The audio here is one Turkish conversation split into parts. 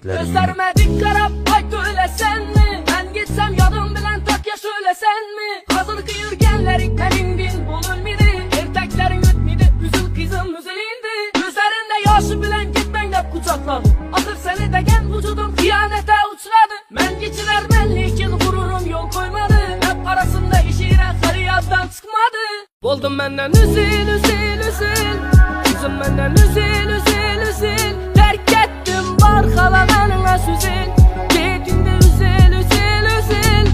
yüreklerini. Gözlerime dik karab hayt öylesen mi? Ben gitsem yadım bilen tak yaş öylesen mi? Hazır ki yürgenlerin benim bin bulunmidi. Erteklerin ötmidi, üzül kızım üzülündü. Gözlerinde yaşı bilen gitmen hep kucakladı. Atır seni degen vücudum kıyanete uçradı. Men geçiler menlikin gururum yol koymadı. Hep arasında işire sarıyattan çıkmadı. Buldum benden üzül üzül üzül. Kızım benden üzül üzül üzül. Terk ettim var kalananına süzül. Gittiğinde üzül üzül üzül.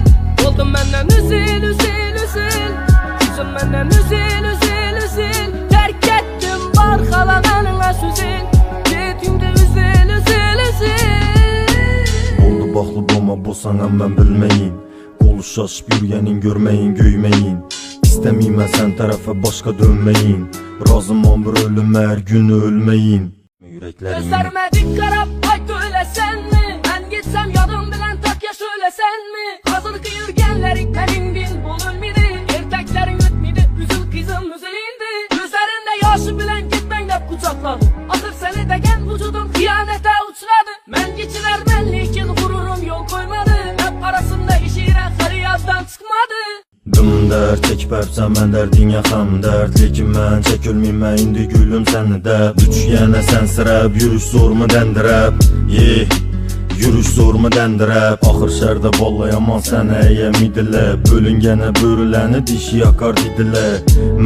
Buldum benden üzül üzül üzül. Kızım benden üzül üzül üzül. Terk ettim var kalananına süzül. Gittiğinde üzül üzül üzül. Oldu baxlı boma bosanam ben bilmeyin. Qolu şaşıp yürgenin görmeyin göymeyin. İstemiyim sen tarafa başka dönmeyin. Razım ol bir ölüm her gün ölmeyin. Yüreklerini. Gözlerime dik karab hayt öylesen mi? Ben gitsem yadım bilen tak yaş öylesen mi? Hazır ki yürgenlerin benim bin bulunmidi. Erteklerin ötmidi, üzül kızım üzülündü. Gözlerinde yaşı bilen gitmen hep kucakladı. Atır seni degen vücudum kıyanete uçradı. Men geçiler menlikin gururum yol koymadı. Hep arasında işire sarıyattan çıkmadı. Dım dert çekip hepsen ben derdin yaxam dert. Lekin ben çekilmeyim indi gülüm seni de. Üç yene sen sırab yürüş zor mu dendirab. Yürüş zor mu dendirab. Axır şərdə vallayaman sənə yemidile. Bölüngene börüləni dişi yakar didile.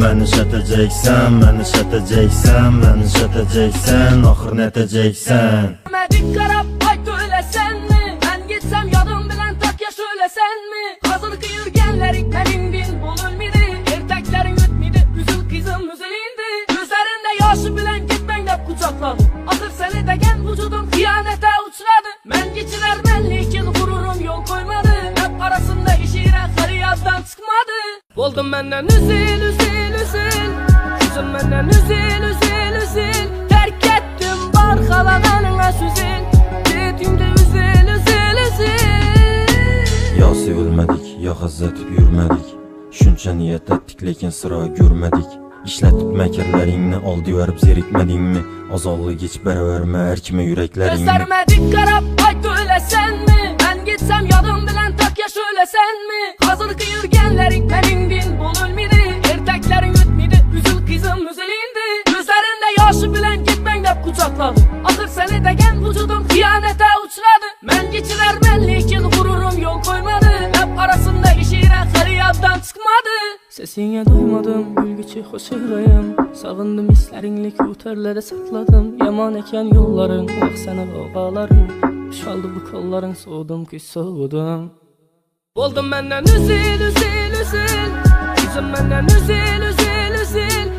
Məni şətəcəksən, məni şətəcəksən, məni şətəcəksən. Axır nətəcəksən. Dik karab hayt öylesen mi? Ben gitsem yadım bilen tak yaş öylesen mi? Hazır ki yürgenlerin benim bin bulunmidi. Erteklerin ötmidi, üzül kızım üzülündü. Gözlerinde yaşı bilen gitmen hep kucakladı. Atır seni degen vücudum kıyanete uçradı. Men geçiler menlikin gururum yol koymadı. Hep arasında işire sarıyattan çıkmadı. Buldum benden üzül üzül üzül. Kızım benden üzül üzül üzül. Terk ettim var kalananına süzül. Gittiğimde üzül üzül üzül. Ya sevilmedik, ya haz etip yürümedik. Şunca niyet ettik lekin sıra görmedik. İşletip mekerlerini aldı verip zerikmedin mi? Azallı geç beraberme her kime yüreklerini. Gözlerime dik karab hayt öylesen mi? Ben gitsem yadım bilen tak yaş öylesen mi? Hazır ki yürgenlerin benim bin bulunmidi. Erteklerin ötmidi, üzül kızım üzülündü. Gözlerinde yaşı bilen gitmen hep kucakladı. Atır seni degen vücudum kıyanete uçradı. Men geçiler menlikin gururum yol koymadı. Hep arasında işire sarıyattan çıkmadı. Sesine duymadım gülgüçü hoş yüreğim. Savundım hislerinle küterlere sakladım. Yaman eken yolların bak sana bağlarım. Şaldı bu kolların soğudum ki soğudum. Buldum benden üzül üzül üzül. Kızım benden üzül üzül üzül.